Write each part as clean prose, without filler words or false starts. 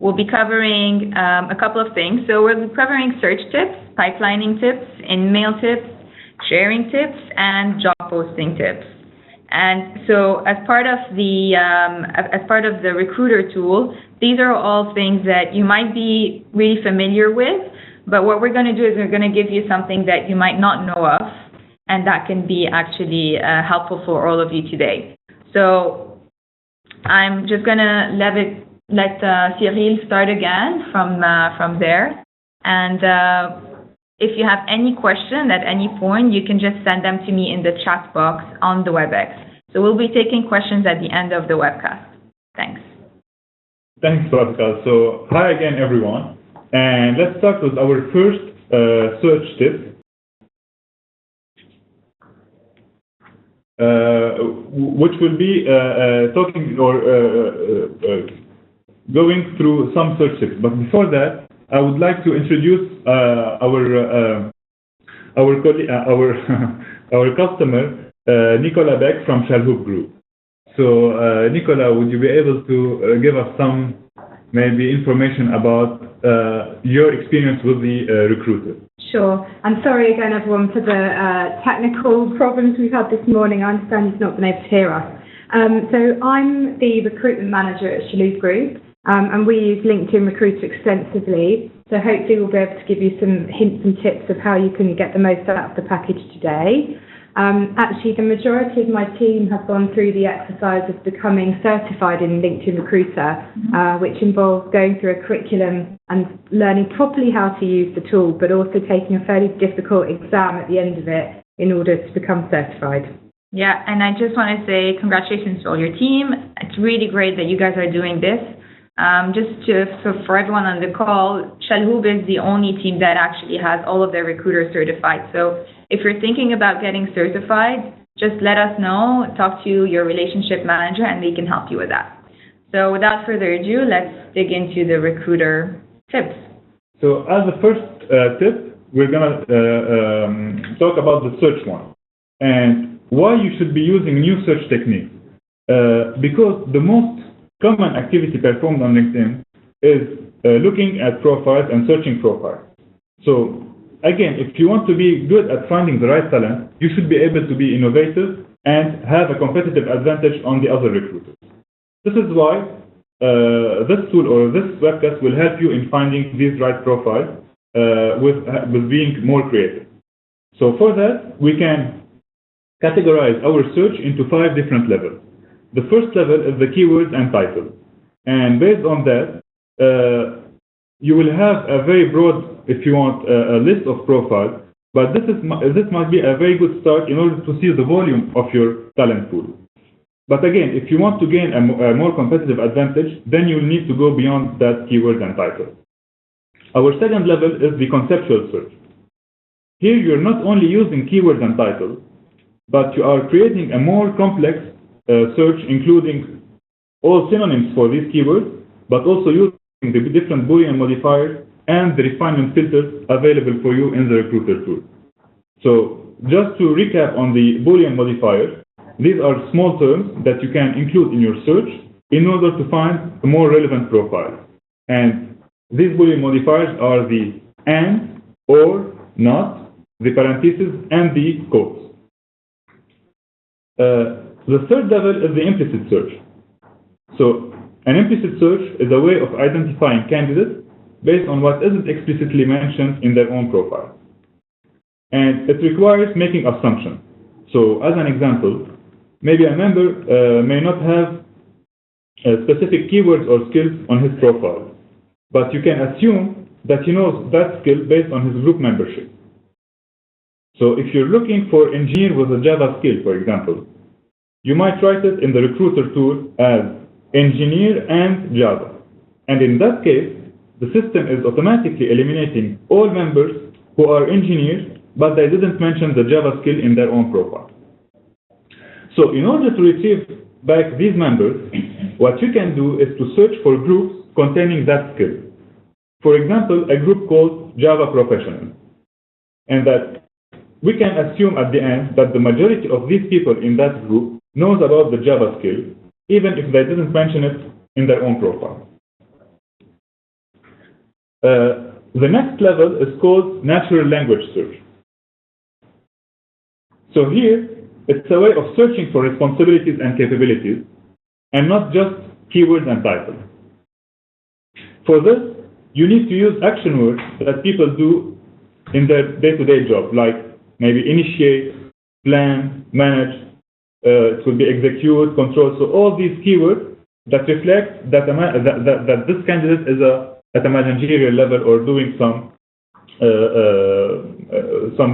we'll be covering a couple of things. So we'll be covering search tips, pipelining tips, InMail tips, sharing tips, and job posting tips. And so as part of the recruiter tool, these are all things that you might be really familiar with, but what we're going to do is we're going to give you something that you might not know of, and that can be actually helpful for all of you today. So I'm just going to let Cyril start again from there. And if you have any question at any point, you can just send them to me in the chat box on the WebEx. So we'll be taking questions at the end of the webcast. Thanks. Thanks, Pascal. So hi again, everyone. And let's start with our first search tip, which will be talking or going through some search tips. But before that, I would like to introduce our customer, Nicola Beck from Chalhoub Group. So, Nicola, would you be able to give us some maybe information about your experience with the recruiter? Sure. I'm sorry again, everyone, for the technical problems we've had this morning. I understand you've not been able to hear us. So I'm the recruitment manager at Chalhoub Group, and we use LinkedIn Recruiter extensively. So hopefully we'll be able to give you some hints and tips of how you can get the most out of the package today. Actually, the majority of my team have gone through the exercise of becoming certified in LinkedIn Recruiter, which involves going through a curriculum and learning properly how to use the tool, but also taking a fairly difficult exam at the end of it in order to become certified. Yeah, and I just want to say congratulations to all your team. It's really great that you guys are doing this. So for everyone on the call, Chalhoub is the only team that actually has all of their recruiters certified. So if you're thinking about getting certified, just let us know, talk to your relationship manager, and they can help you with that. So without further ado, let's dig into the recruiter tips. So as the first tip, we're going to talk about the search one and why you should be using new search techniques. Because the most common activity performed on LinkedIn is looking at profiles and searching profiles. So again, if you want to be good at finding the right talent, you should be able to be innovative and have a competitive advantage on the other recruiters. This is why this tool or this webcast will help you in finding these right profiles with being more creative. So for that, we can categorize our search into 5 different levels. The first level is the keywords and titles. And based on that, you will have a very broad, if you want, a list of profiles, but this must be a very good start in order to see the volume of your talent pool. But again, if you want to gain a more competitive advantage, then you'll need to go beyond that keywords and titles. Our second level is the conceptual search. Here, you're not only using keywords and titles, but you are creating a more complex search, including all synonyms for these keywords, but also using the different Boolean modifiers and the refinement filters available for you in the recruiter tool. So just to recap on the Boolean modifiers, these are small terms that you can include in your search in order to find a more relevant profile. And these Boolean modifiers are the and, or, not, the parentheses, and the quotes. The third level is the implicit search. So an implicit search is a way of identifying candidates based on what isn't explicitly mentioned in their own profile. And it requires making assumptions. So as an example, maybe a member may not have specific keywords or skills on his profile, but you can assume that he knows that skill based on his group membership. So if you're looking for engineer with a Java skill, for example, you might write it in the recruiter tool as engineer and Java. And in that case, the system is automatically eliminating all members who are engineers, but they didn't mention the Java skill in their own profile. So in order to retrieve back these members, what you can do is to search for groups containing that skill. For example, a group called Java Professionals. And that we can assume at the end that the majority of these people in that group knows about the Java skill, even if they didn't mention it in their own profile. The next level is called natural language search. So here, it's a way of searching for responsibilities and capabilities, and not just keywords and titles. For this, you need to use action words that people do in their day-to-day job, like maybe initiate, plan, manage, it could be execute, control. So all these keywords that reflect that this candidate is at a managerial level or doing some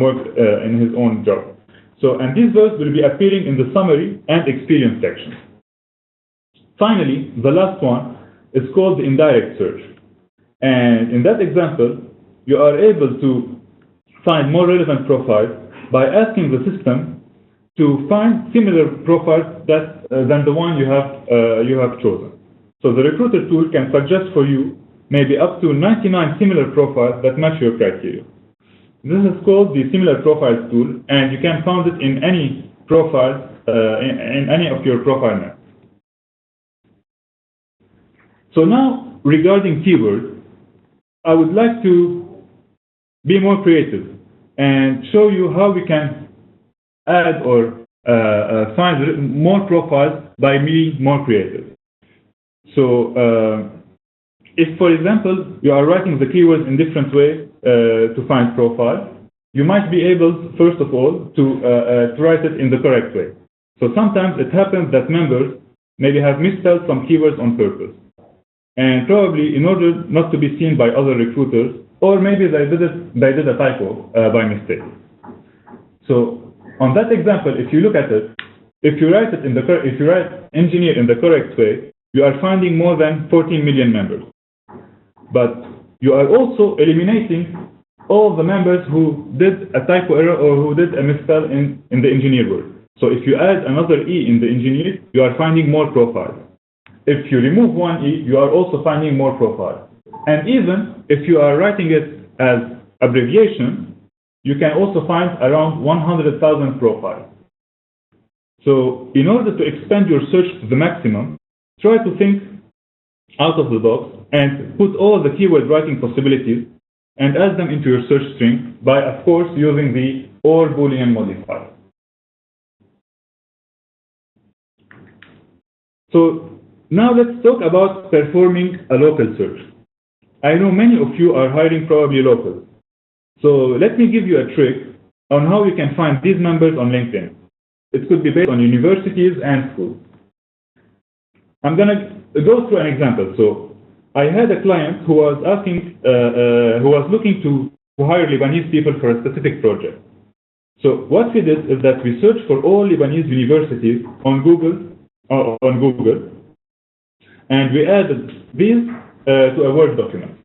work in his own job. So, and these words will be appearing in the summary and experience section. Finally, the last one is called the indirect search. And in that example, you are able to find more relevant profiles by asking the system to find similar profiles than the one you have chosen. So the recruiter tool can suggest for you maybe up to 99 similar profiles that match your criteria. This is called the similar profiles tool, and you can find it in any profile, in any of your profile maps. So now, regarding keywords, I would like to be more creative and show you how we can add or find more profiles by being more creative. So, if, for example, you are writing the keywords in different ways to find profiles, you might be able, first of all, to write it in the correct way. So sometimes it happens that members maybe have misspelled some keywords on purpose. And probably in order not to be seen by other recruiters, or maybe they did a typo by mistake. So on that example, if you look at it, if you write engineer in the correct way, you are finding more than 14 million members. But you are also eliminating all the members who did a typo error or who did a misspell in the engineer word. So if you add another E in the engineer, you are finding more profiles. If you remove one E, you are also finding more profiles. And even if you are writing it as abbreviation, you can also find around 100,000 profiles. So in order to expand your search to the maximum, try to think out of the box and put all the keyword writing possibilities and add them into your search string by, of course, using the OR Boolean modifier. So now let's talk about performing a local search. I know many of you are hiring probably locals. So let me give you a trick on how you can find these members on LinkedIn. It could be based on universities and schools. I'm going to go through an example. So I had a client who was looking to hire Lebanese people for a specific project. So what we did is that we searched for all Lebanese universities on Google, and we added these to a Word document.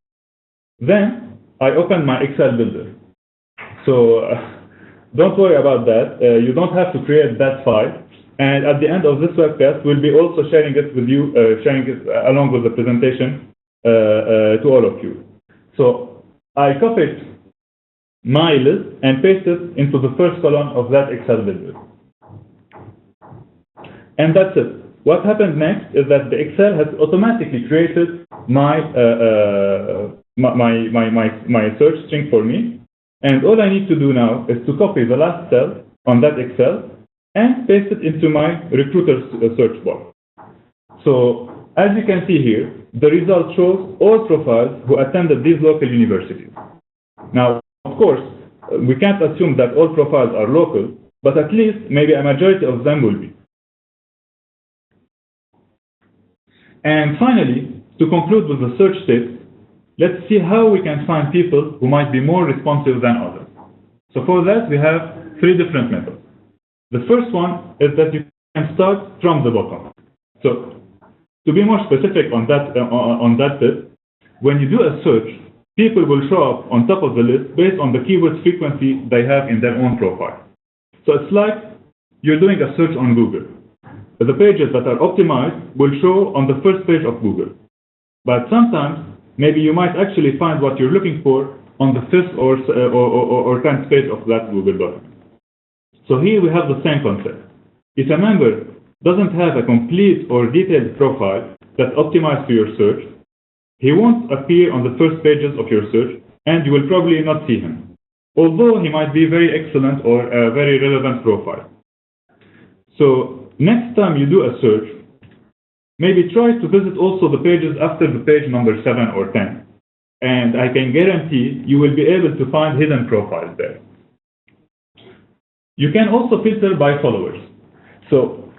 Then I opened my Excel builder. So don't worry about that. You don't have to create that file. And at the end of this webcast, we'll be also sharing it with you, sharing it along with the presentation to all of you. So I copied my list and pasted it into the first column of that Excel builder. And that's it. What happened next is that the Excel has automatically created my search string for me. And all I need to do now is to copy the last cell on that Excel and paste it into my recruiter search box. So as you can see here, the result shows all profiles who attended these local universities. Now, of course, we can't assume that all profiles are local, but at least maybe a majority of them will be. And finally, to conclude with the search tips, let's see how we can find people who might be more responsive than others. So for that, we have 3 different methods. The first one is that you can start from the bottom. So to be more specific on that tip, when you do a search, people will show up on top of the list based on the keyword frequency they have in their own profile. So it's like you're doing a search on Google. The pages that are optimized will show on the first page of Google. But sometimes, maybe you might actually find what you're looking for on the 5th or 10th page of that Google document. So here we have the same concept. If a member doesn't have a complete or detailed profile that's optimized to your search, he won't appear on the first pages of your search, and you will probably not see him, although he might be very excellent or a very relevant profile. So next time you do a search, maybe try to visit also the pages after the page number 7 or 10, and I can guarantee you will be able to find hidden profiles there. You can also filter by followers. So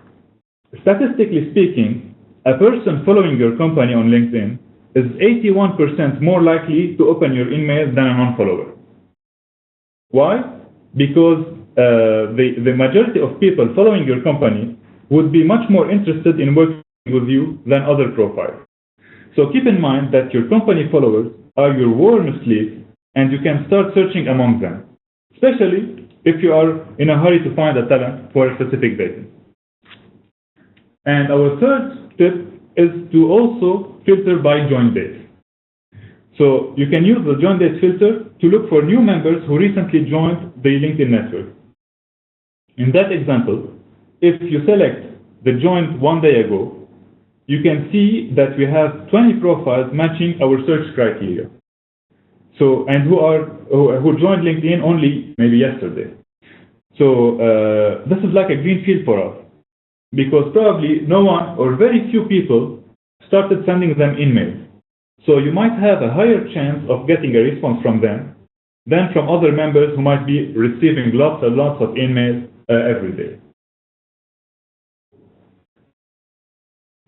statistically speaking, a person following your company on LinkedIn is 81% more likely to open your InMails than a non-follower. Why? Because the majority of people following your company would be much more interested in working with you than other profiles. So keep in mind that your company followers are your warmest leads, and you can start searching among them, especially if you are in a hurry to find a talent for a specific vacancy. And our third tip is to also filter by join dates. So you can use the join date filter to look for new members who recently joined the LinkedIn network. In that example, if you select the joined 1 day ago, you can see that we have 20 profiles matching our search criteria. So, and who joined LinkedIn only maybe yesterday. So this is like a green field for us, because probably no one or very few people started sending them InMails. So you might have a higher chance of getting a response from them than from other members who might be receiving lots and lots of InMails every day.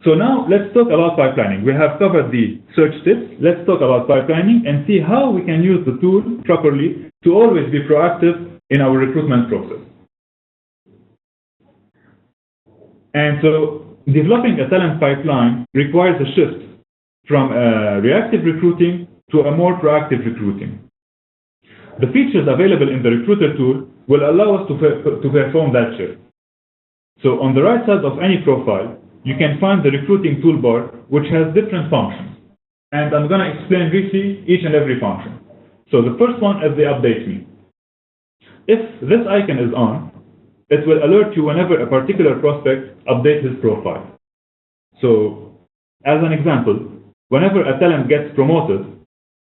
So now let's talk about pipelining. We have covered the search tips. Let's talk about pipelining and see how we can use the tool properly to always be proactive in our recruitment process. And so developing a talent pipeline requires a shift from reactive recruiting to a more proactive recruiting. The features available in the recruiter tool will allow us to perform that shift. So on the right side of any profile, you can find the recruiting toolbar, which has different functions. And I'm going to explain briefly each and every function. So the first one is the update me. If this icon is on, it will alert you whenever a particular prospect updates his profile. So as an example, whenever a talent gets promoted,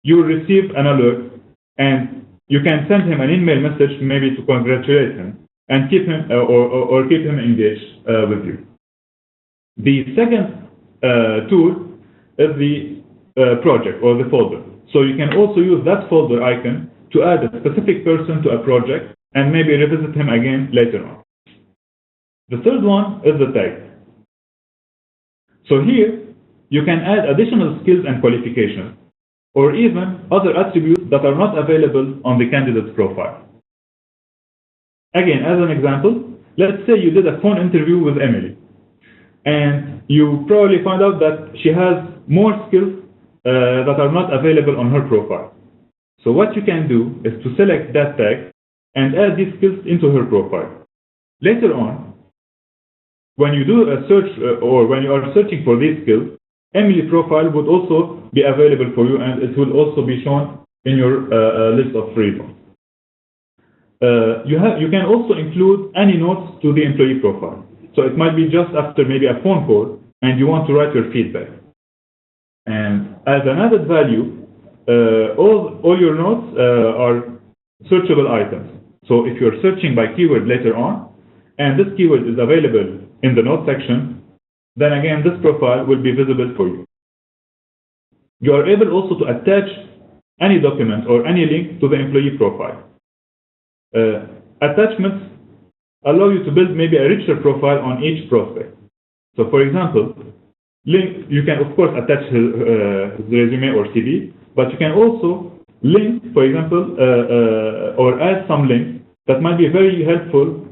you will receive an alert, and you can send him an email message maybe to congratulate him and keep him or keep him engaged with you. The second tool is the project or the folder. So you can also use that folder icon to add a specific person to a project and maybe revisit him again later on. The third one is the tag. So here, you can add additional skills and qualifications, or even other attributes that are not available on the candidate's profile. Again, as an example, let's say you did a phone interview with Emily, and you probably find out that she has more skills that are not available on her profile. So what you can do is to select that tag and add these skills into her profile. Later on, when you do a search or when you are searching for these skills, Emily profile would also be available for you, and it will also be shown in your list of results. You can also include any notes to the employee profile. So it might be just after maybe a phone call and you want to write your feedback. And as an added value, all your notes are searchable items. So if you're searching by keyword later on, and this keyword is available in the notes section, then again, this profile will be visible for you. You are able also to attach any document or any link to the employee profile. Attachments allow you to build maybe a richer profile on each prospect. So for example, you can of course attach his resume or CV, but you can also link, for example, or add some links that might be very helpful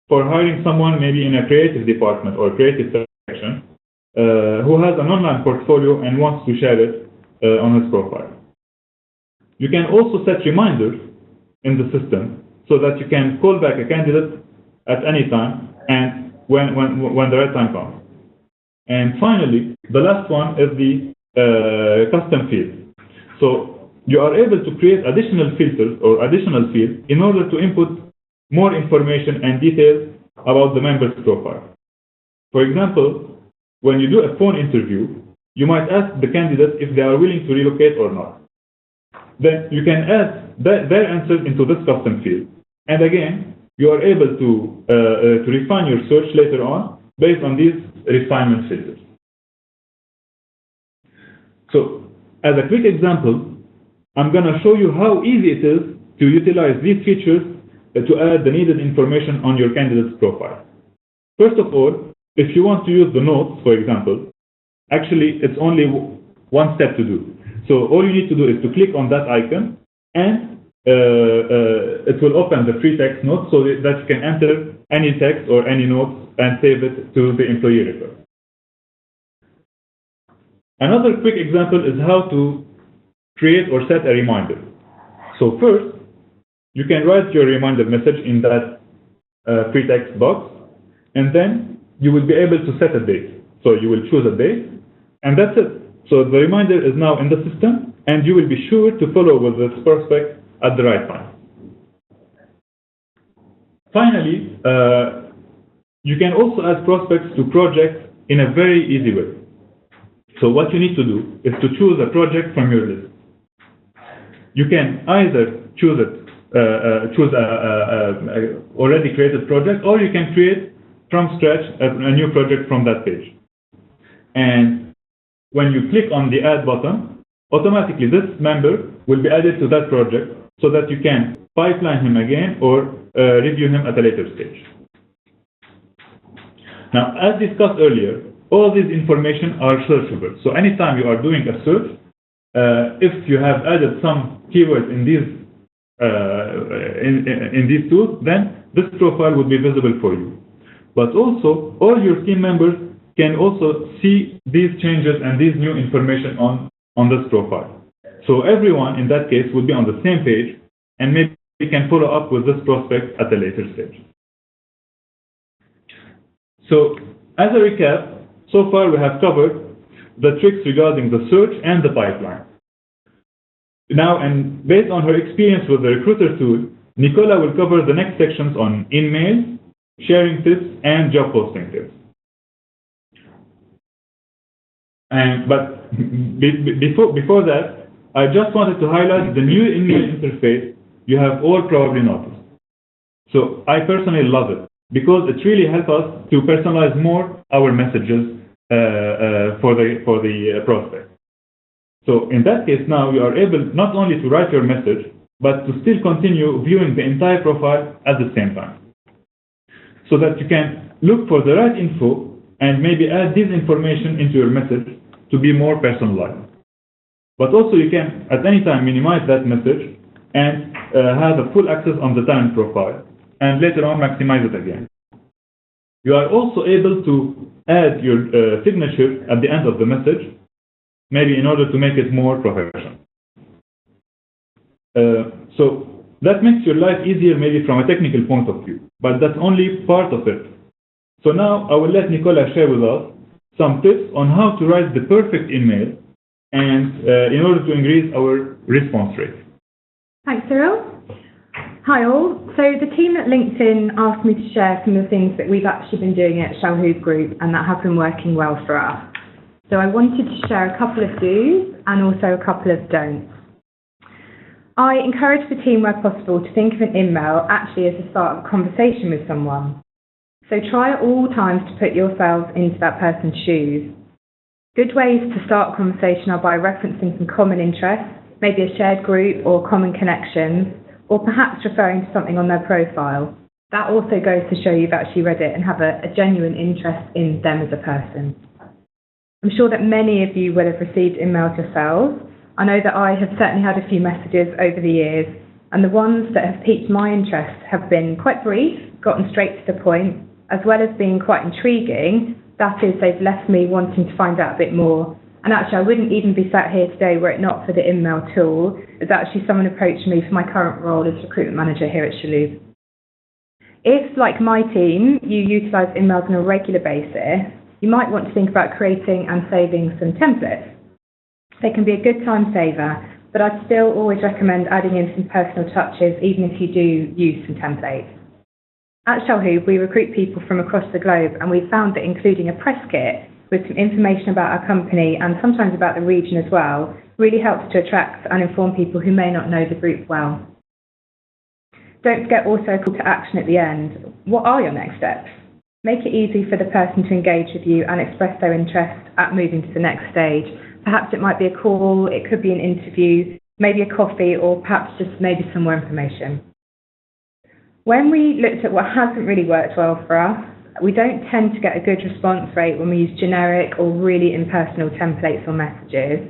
for hiring someone maybe in a creative department or creative section who has an online portfolio and wants to share it on his profile. You can also set reminders in the system so that you can call back a candidate at any time and when the right time comes. And finally, the last one is the custom field. So you are able to create additional filters or additional fields in order to input more information and details about the member's profile. For example, when you do a phone interview, you might ask the candidate if they are willing to relocate or not. Then you can add their answers into this custom field. And again, you are able to refine your search later on based on these refinement filters. So, as a quick example, I'm going to show you how easy it is to utilize these features to add the needed information on your candidate's profile. First of all, if you want to use the notes, for example, actually it's only one step to do. So all you need to do is to click on that icon, and it will open the free text notes so that you can enter any text or any notes and save it to the employee record. Another quick example is how to create or set a reminder. So first, you can write your reminder message in that free text box, and then you will be able to set a date. So you will choose a date, and that's it. So the reminder is now in the system, and you will be sure to follow with this prospect at the right time. Finally, you can also add prospects to projects in a very easy way. So what you need to do is to choose a project from your list. You can either choose a already created project, or you can create from scratch a new project from that page. And when you click on the add button, automatically this member will be added to that project so that you can pipeline him again or review him at a later stage. Now, as discussed earlier, all these information are searchable. So anytime you are doing a search, if you have added some keywords in these tools, then this profile would be visible for you. But also, all your team members can also see these changes and these new information on this profile. So everyone in that case will be on the same page, and maybe we can follow up with this prospect at a later stage. So as a recap, so far we have covered the tricks regarding the search and the pipeline. Now, and based on her experience with the recruiter tool, Nicola will cover the next sections on InMails, sharing tips, and job posting tips. But before that, I just wanted to highlight the new InMail interface you have all probably noticed. So I personally love it because it really helps us to personalize more our messages for the prospect. So in that case, now you are able not only to write your message, but to still continue viewing the entire profile at the same time, so that you can look for the right info and maybe add this information into your message to be more personalized. But also you can at any time minimize that message and have a full access on the talent profile, and later on maximize it again. You are also able to add your signature at the end of the message, maybe in order to make it more professional. So that makes your life easier maybe from a technical point of view, but that's only part of it. So now I will let Nicola share with us some tips on how to write the perfect email and in order to increase our response rate. Thanks, Cyril. Hi all. So the team at LinkedIn asked me to share some of the things that we've actually been doing at Chalhoub Group and that have been working well for us. So I wanted to share a couple of do's and also a couple of don'ts. I encourage the team where possible to think of an email actually as the start of a conversation with someone. So try at all times to put yourselves into that person's shoes. Good ways to start a conversation are by referencing some common interests, maybe a shared group or common connections, or perhaps referring to something on their profile. That also goes to show you've actually read it and have a genuine interest in them as a person. I'm sure that many of you will have received emails yourselves. I know that I have certainly had a few messages over the years, and the ones that have piqued my interest have been quite brief, gotten straight to the point, as well as being quite intriguing. That is, they've left me wanting to find out a bit more. And actually, I wouldn't even be sat here today were it not for the InMail tool, as actually someone approached me for my current role as recruitment manager here at Chalhoub. If, like my team, you utilise InMails on a regular basis, you might want to think about creating and saving some templates. They can be a good time saver, but I'd still always recommend adding in some personal touches, even if you do use some templates. At Chalhoub, we recruit people from across the globe, and we've found that including a press kit with some information about our company and sometimes about the region as well really helps to attract and inform people who may not know the group well. Don't forget also a call to action at the end. What are your next steps? Make it easy for the person to engage with you and express their interest at moving to the next stage. Perhaps it might be a call, it could be an interview, maybe a coffee, or perhaps just maybe some more information. When we looked at what hasn't really worked well for us, we don't tend to get a good response rate when we use generic or really impersonal templates or messages.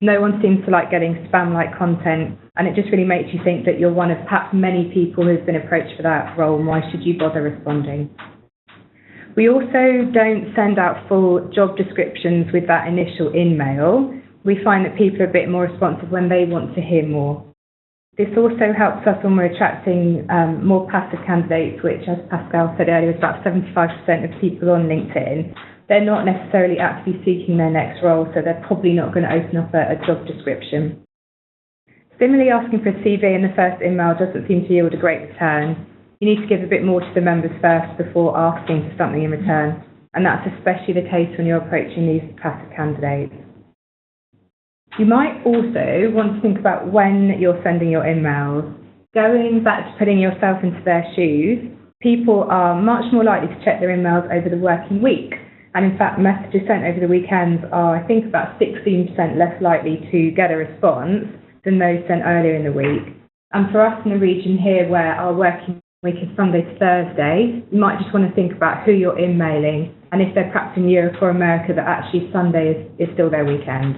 No one seems to like getting spam-like content, and it just really makes you think that you're one of perhaps many people who've been approached for that role, and why should you bother responding? We also don't send out full job descriptions with that initial InMail. We find that people are a bit more responsive when they want to hear more. This also helps us when we're attracting more passive candidates, which, as Pascal said earlier, is about 75% of people on LinkedIn. They're not necessarily actively seeking their next role, so they're probably not going to open up a job description. Similarly, asking for a CV in the first email doesn't seem to yield a great return. You need to give a bit more to the members first before asking for something in return, and that's especially the case when you're approaching these passive candidates. You might also want to think about when you're sending your emails. Going back to putting yourself into their shoes, people are much more likely to check their emails over the working week. And in fact, messages sent over the weekends are, I think, about 16% less likely to get a response than those sent earlier in the week. And for us in the region here, where our working week is Sunday to Thursday, you might just want to think about who you're emailing, and if they're perhaps in Europe or America, that actually Sunday is still their weekend.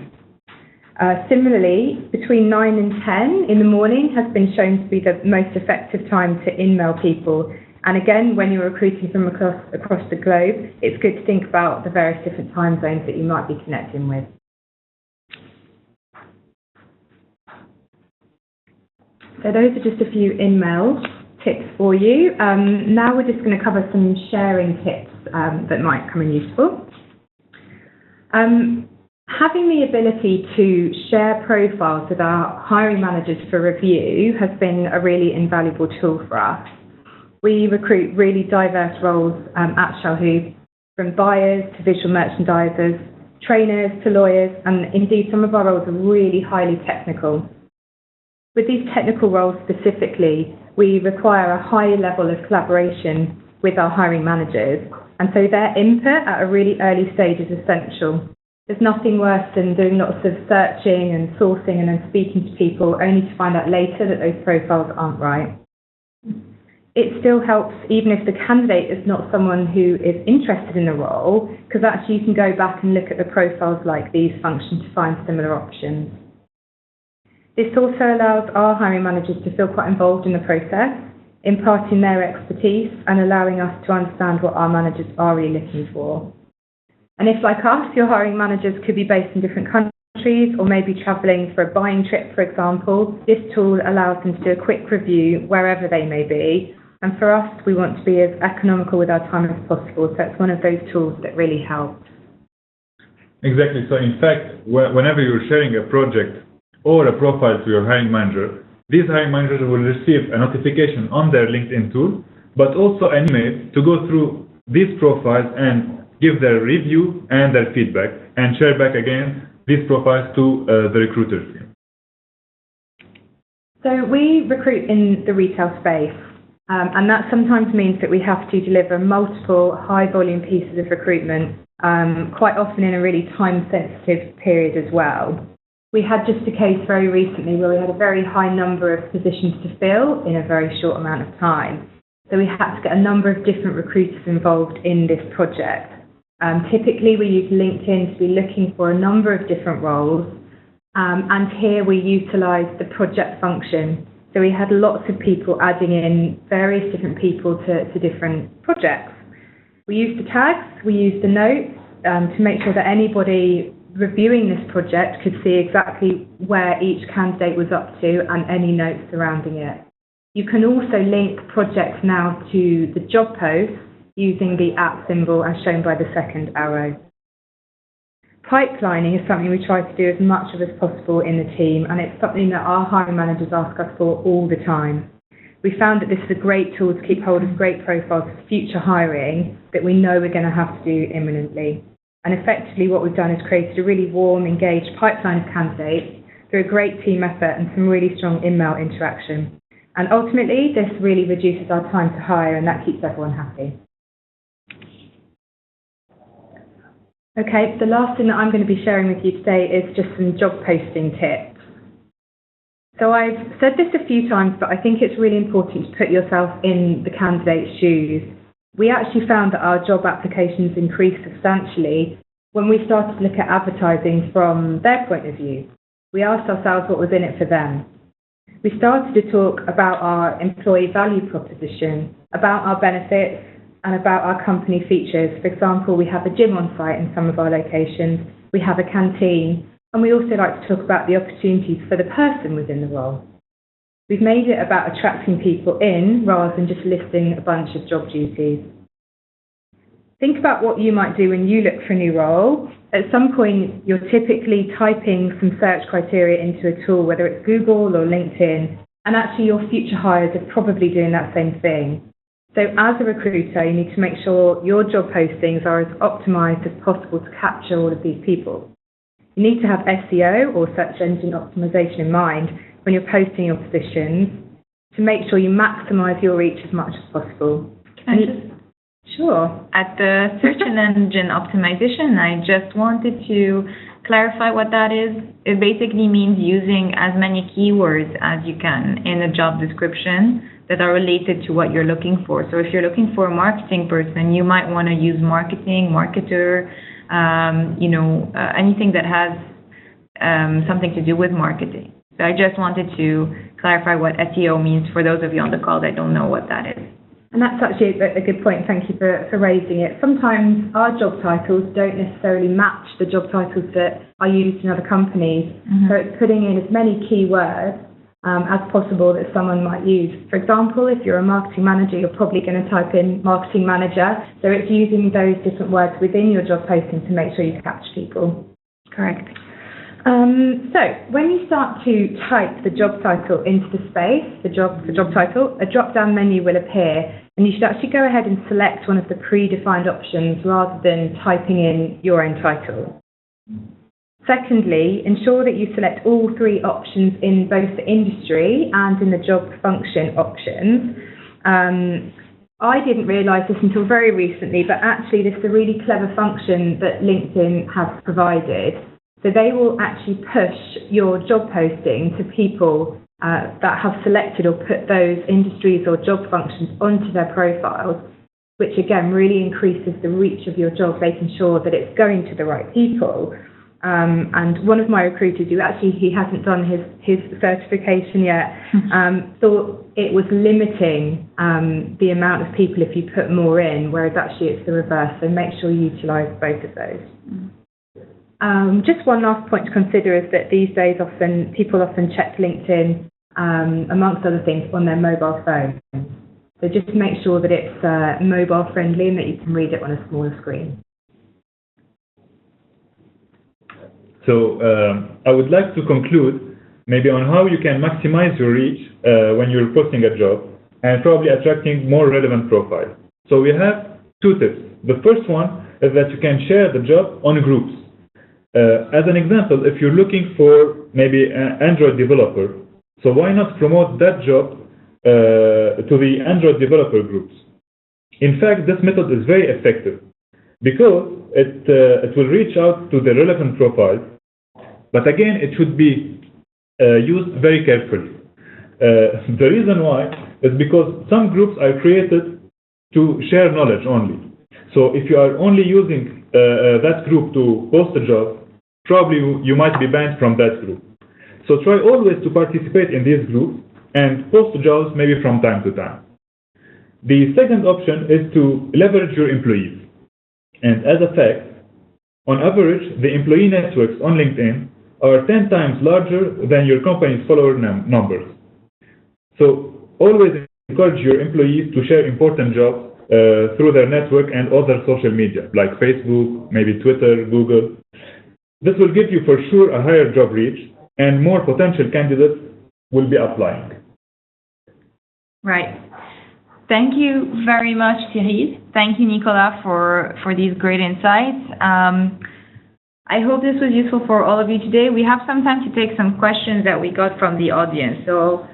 Similarly, between 9 and 10 in the morning has been shown to be the most effective time to email people. And again, when you're recruiting from across the globe, it's good to think about the various different time zones that you might be connecting with. So those are just a few InMail tips for you. Now we're just going to cover some sharing tips that might come in useful. Having the ability to share profiles with our hiring managers for review has been a really invaluable tool for us. We recruit really diverse roles at Chalhoub, from buyers to visual merchandisers, trainers to lawyers, and indeed some of our roles are really highly technical. With these technical roles specifically, we require a high level of collaboration with our hiring managers, and so their input at a really early stage is essential. There's nothing worse than doing lots of searching and sourcing and then speaking to people only to find out later that those profiles aren't right. It still helps even if the candidate is not someone who is interested in the role, because actually you can go back and look at the profiles like these function to find similar options. This also allows our hiring managers to feel quite involved in the process, imparting their expertise and allowing us to understand what our managers are really looking for. And if, like us, your hiring managers could be based in different countries or maybe travelling for a buying trip, for example, this tool allows them to do a quick review wherever they may be. And for us, we want to be as economical with our time as possible, so it's one of those tools that really helps. Exactly. So in fact, whenever you're sharing a project or a profile to your hiring manager, these hiring managers will receive a notification on their LinkedIn tool, but also an email to go through these profiles and give their review and their feedback, and share back again these profiles to the recruiters team. So we recruit in the retail space, and that sometimes means that we have to deliver multiple high-volume pieces of recruitment, quite often in a really time-sensitive period as well. We had just a case very recently where we had a very high number of positions to fill in a very short amount of time. So we had to get a number of different recruiters involved in this project. Typically, we use LinkedIn to be looking for a number of different roles, and here we utilise the project function. So we had lots of people adding in various different people to different projects. We used the tags, we used the notes to make sure that anybody reviewing this project could see exactly where each candidate was up to and any notes surrounding it. You can also link projects now to the job post using the @ symbol as shown by the second arrow. Pipelining is something we try to do as much of as possible in the team, and it's something that our hiring managers ask us for all the time. We found that this is a great tool to keep hold of great profiles for future hiring that we know we're going to have to do imminently. And effectively what we've done is created a really warm, engaged pipeline of candidates through a great team effort and some really strong in-mail interaction. And ultimately, this really reduces our time to hire, and that keeps everyone happy. Okay, the last thing that I'm going to be sharing with you today is just some job posting tips. So I've said this a few times, but I think it's really important to put yourself in the candidate's shoes. We actually found that our job applications increased substantially when we started to look at advertising from their point of view. We asked ourselves what was in it for them. We started to talk about our employee value proposition, about our benefits, and about our company features. For example, we have a gym on site in some of our locations, we have a canteen, and we also like to talk about the opportunities for the person within the role. We've made it about attracting people in rather than just listing a bunch of job duties. Think about what you might do when you look for a new role. At some point, you're typically typing some search criteria into a tool, whether it's Google or LinkedIn, and actually your future hires are probably doing that same thing. So as a recruiter, you need to make sure your job postings are as optimized as possible to capture all of these people. You need to have SEO or search engine optimization in mind when you're posting your positions to make sure you maximize your reach as much as possible. Sure. At the search engine optimization, I just wanted to clarify what that is. It basically means using as many keywords as you can in a job description that are related to what you're looking for. So if you're looking for a marketing person, you might want to use marketing, marketer, anything that has something to do with marketing. So I just wanted to clarify what SEO means for those of you on the call that don't know what that is. And that's actually a good point. Thank you for raising it. Sometimes our job titles don't necessarily match the job titles that are used in other companies. Mm-hmm. So it's putting in as many keywords as possible that someone might use. For example, if you're a marketing manager, you're probably going to type in marketing manager. So it's using those different words within your job posting to make sure you capture people. Correct. So when you start to type the job title into the space, the job title, a drop-down menu will appear, and you should actually go ahead and select one of the predefined options rather than typing in your own title. Secondly, ensure that you select all three options in both the industry and in the job function options. I didn't realise this until very recently, but actually this is a really clever function that LinkedIn has provided. So they will actually push your job posting to people that have selected or put those industries or job functions onto their profiles, which again really increases the reach of your job, making sure that it's going to the right people. And one of my recruiters, he hasn't done his certification yet, thought it was limiting the amount of people if you put more in, whereas actually it's the reverse. So make sure you utilise both of those. Just one last point to consider is that these days people often check LinkedIn, amongst other things, on their mobile phone. So just make sure that it's mobile friendly and that you can read it on a smaller screen. So I would like to conclude maybe on how you can maximize your reach when you're posting a job and probably attracting more relevant profiles. So we have two tips. The first one is that you can share the job on groups. As an example, if you're looking for maybe an Android developer, so why not promote that job to the Android developer groups? In fact, this method is very effective because it will reach out to the relevant profiles, but again, it should be used very carefully. The reason why is because some groups are created to share knowledge only. So if you are only using that group to post a job, probably you might be banned from that group. So try always to participate in these groups and post jobs maybe from time to time. The second option is to leverage your employees. And as a fact, on average, the employee networks on LinkedIn are 10 times larger than your company's follower numbers. So always encourage your employees to share important jobs through their network and other social media, like Facebook, maybe Twitter, Google. This will give you for sure a higher job reach and more potential candidates will be applying. Right. Thank you very much, Cyril. Thank you, Nicolas, for these great insights. I hope this was useful for all of you today. We have some time to take some questions that we got from the audience. So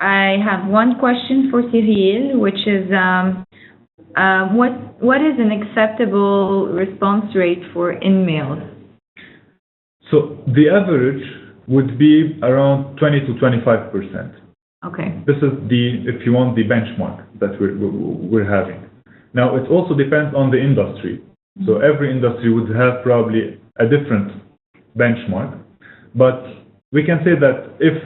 I have one question for Cyril, which is what is an acceptable response rate for InMails? So the average would be around 20 to 25%. Okay. This is if you want, the benchmark that we're having. Now, it also depends on the industry. So every industry would have probably a different benchmark. But we can say that if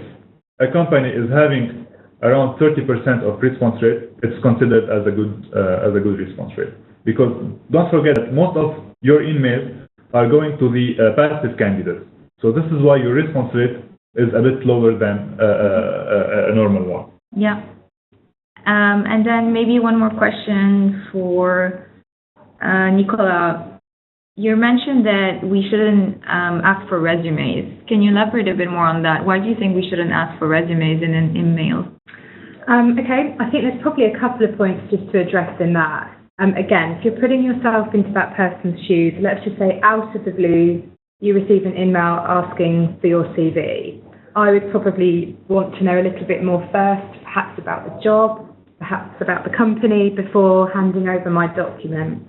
a company is having around 30% of response rate, it's considered as a good response rate. Because don't forget that most of your emails are going to the passive candidates. So this is why your response rate is a bit lower than a normal one. Yeah. And then maybe one more question for Nicolas. You mentioned that we shouldn't ask for resumes. Can you elaborate a bit more on that? Why do you think we shouldn't ask for resumes in an email? Okay, I think there's probably a couple of points just to address in that. Again, if you're putting yourself into that person's shoes, let's just say out of the blue, you receive an email asking for your CV. I would probably want to know a little bit more first, perhaps about the job, perhaps about the company, before handing over my document.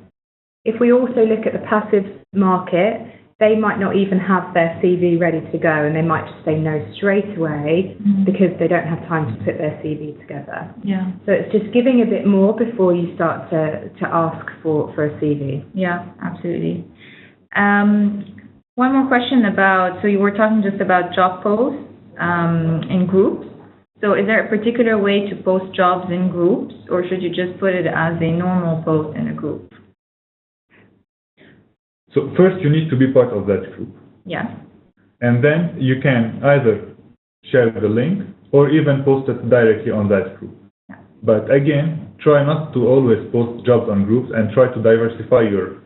If we also look at the passive market, they might not even have their CV ready to go, and they might just say no straight away because they don't have time to put their CV together. Yeah. So it's just giving a bit more before you start to ask for a CV. Yeah, absolutely. One more question about, so you were talking just about job posts in groups. So is there a particular way to post jobs in groups, or should you just put it as a normal post in a group? So first you need to be part of that group. Yeah. And then you can either share the link or even post it directly on that group. Yeah. But again, try not to always post jobs on groups, and try to diversify your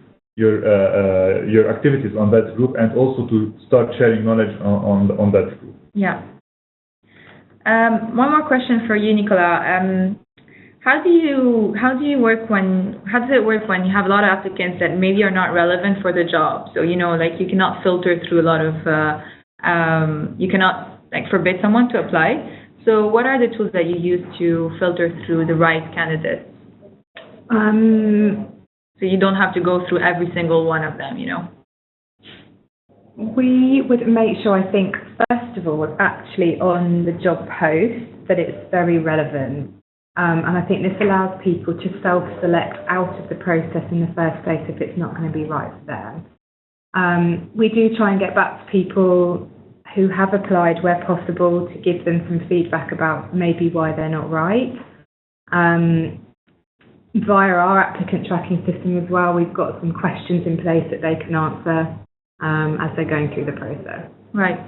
activities on that group, and also to start sharing knowledge on that group. Yeah. One more question for you, Nicolas. How does it work when you have a lot of applicants that maybe are not relevant for the job? So, like you cannot filter through a lot of, you cannot forbid someone to apply. So what are the tools that you use to filter through the right candidates? So you don't have to go through every single one of them, We would make sure, I think, first of all, actually on the job post, that it's very relevant. And I think this allows people to self-select out of the process in the first place if it's not going to be right for them. We do try and get back to people who have applied where possible to give them some feedback about maybe why they're not right. Via our applicant tracking system as well, we've got some questions in place that they can answer as they're going through the process. Right.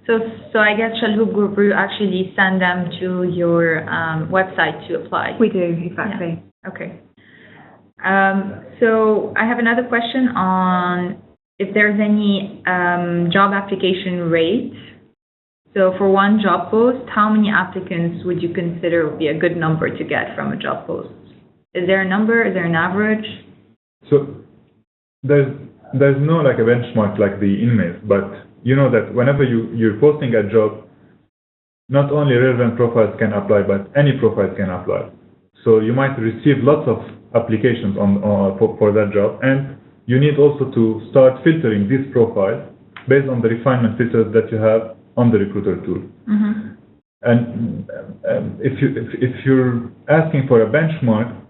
So I guess Chalhoub Group will actually send them to your website to apply. We do, exactly. Yeah. Okay. So I have another question on if there's any job application rate. So for one job post, how many applicants would you consider would be a good number to get from a job post? Is there a number? Is there an average? So there's no a benchmark like the InMails, but you know that whenever you're posting a job, not only relevant profiles can apply, but any profiles can apply. So you might receive lots of applications for that job, and you need also to start filtering these profiles based on the refinement filters that you have on the recruiter tool. Mm-hmm. And if you're asking for a benchmark,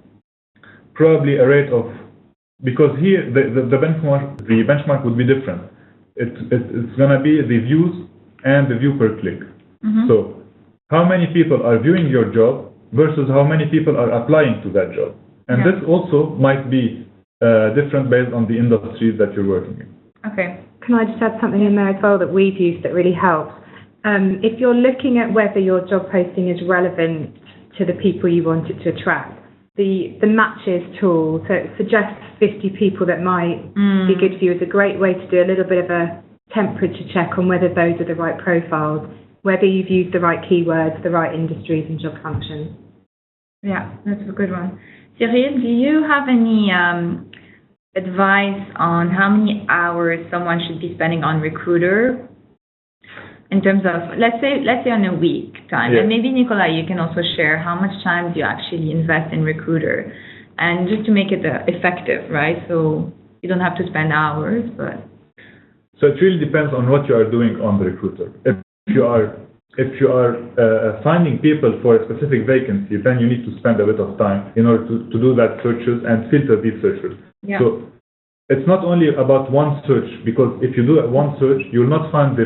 probably a rate of, because here the benchmark would be different. It's going to be the views and the view per click. Mm-hmm. So how many people are viewing your job versus how many people are applying to that job. And this also might be different based on the industries that you're working in. Okay. Can I just add something in there as well that we've used that really helps? If you're looking at whether your job posting is relevant to the people you want it to attract, the matches tool, so it suggests 50 people that might be good for you, is a great way to do a little bit of a temperature check on whether those are the right profiles, whether you've used the right keywords, the right industries and job functions. Yeah, that's a good one. Cyril, do you have any advice on how many hours someone should be spending on Recruiter in terms of, let's say on a week time? Yes. And maybe Nicola, you can also share how much time do you actually invest in Recruiter, and just to make it effective, right? So you don't have to spend hours, but. So it really depends on what you are doing on the Recruiter. If you are finding people for a specific vacancy, then you need to spend a bit of time in order to do that searches and filter these searches. Yeah. So it's not only about one search, because if you do one search, you will not find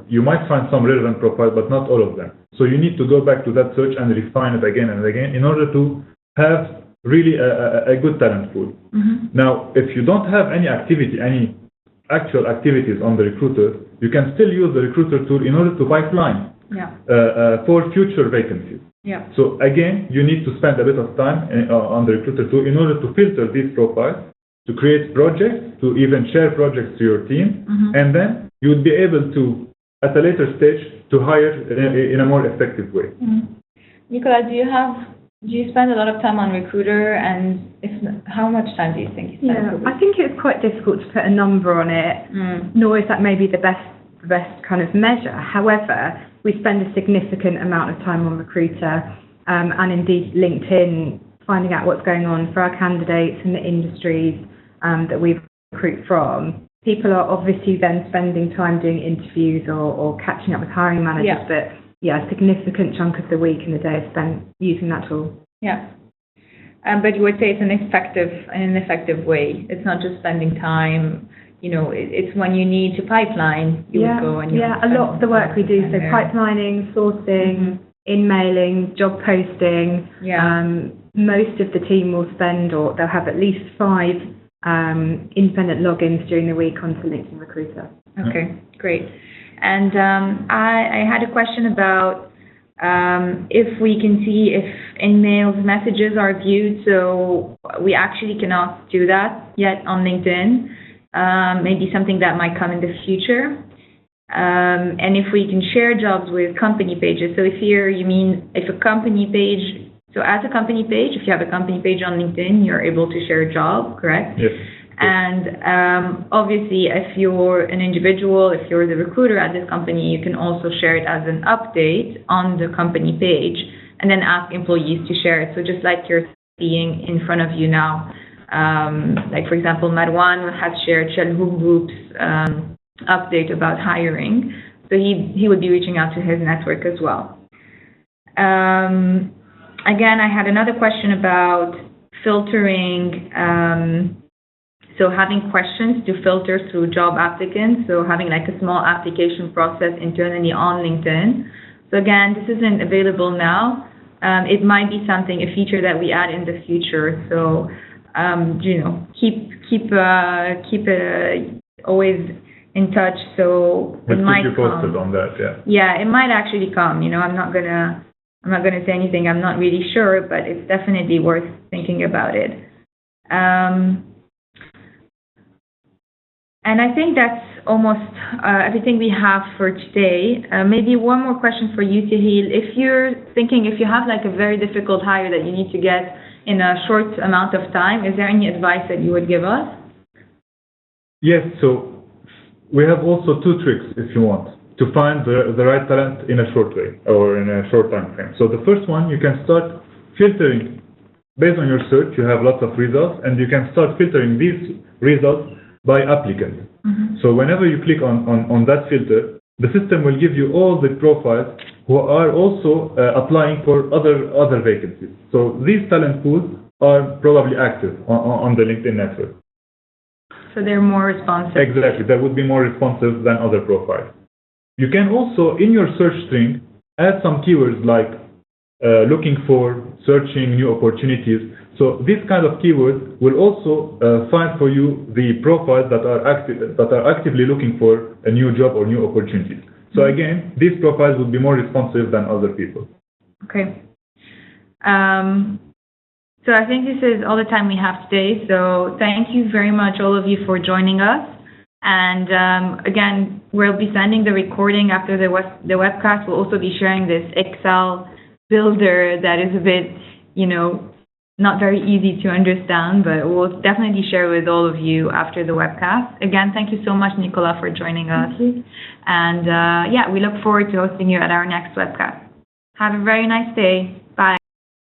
you might find some relevant profiles, but not all of them. So you need to go back to that search and refine it again and again in order to have really a good talent pool. Mm-hmm. Now, if you don't have any actual activities on the Recruiter, you can still use the Recruiter tool in order to pipeline for future vacancies. Yeah. So again, you need to spend a bit of time on the Recruiter tool in order to filter these profiles, to create projects, to even share projects to your team, and then you would be able to, at a later stage, to hire in a more effective way. Nicola, do you spend a lot of time on Recruiter, and how much time do you think you spend? Yeah, I think it's quite difficult to put a number on it, nor is that maybe the best kind of measure. However, we spend a significant amount of time on Recruiter, and indeed LinkedIn, finding out what's going on for our candidates in the industries that we recruit from. People are obviously then spending time doing interviews or catching up with hiring managers, but a significant chunk of the week and the day is spent using that tool. Yeah. But you would say it's an effective way. It's not just spending time. It's when you need to pipeline, you would go and a lot of the work we do, so pipelining, sourcing, InMailing, job posting. Most of the team will spend, or they'll have at least 5 independent logins during the week onto LinkedIn Recruiter. Okay, great. And I had a question about if we can see if InMails messages are viewed. So we actually cannot do that yet on LinkedIn. Maybe something that might come in the future. And if we can share jobs with company pages. So if a company page, so as a company page, if you have a company page on LinkedIn, you're able to share a job, correct? Yes. And obviously, if you're an individual, if you're the recruiter at this company, you can also share it as an update on the company page and then ask employees to share it. So just like you're seeing in front of you now, like for example, Marwan has shared Chalhoub Group's update about hiring. So he would be reaching out to his network as well. Again, I had another question about filtering. So having questions to filter through job applicants, so having like a small application process internally on LinkedIn. So again, this isn't available now. It might be a feature that we add in the future. So keep always in touch. So it might keep you posted on that. Yeah, it might actually come. I'm not gonna say anything. I'm not really sure, but it's definitely worth thinking about it. And I think that's almost everything we have for today. Maybe one more question for you, Cyril. If you have like a very difficult hire that you need to get in a short amount of time, is there any advice that you would give us? Yes, so we have also 2 tricks, if you want, to find the right talent in a short way or in a short time frame. So the first one, you can start filtering based on your search. You have lots of results, and you can start filtering these results by applicant. So whenever you click on that filter, the system will give you all the profiles who are also applying for other vacancies. So these talent pools are probably active on the LinkedIn network. So they're more responsive. Exactly, that would be more responsive than other profiles. You can also, in your search string, add some keywords like looking for, searching, new opportunities. So these kind of keywords will also find for you the profiles that are actively looking for a new job or new opportunities. So again, these profiles would be more responsive than other people. Okay. So I think this is all the time we have today. So thank you very much, all of you, for joining us. And again, we'll be sending the recording after the webcast. We'll also be sharing this Excel builder that is a bit not very easy to understand, but we'll definitely share with all of you after the webcast. Again, thank you so much, Nicola, for joining us. Thank you. And we look forward to hosting you at our next webcast. Have a very nice day. Bye.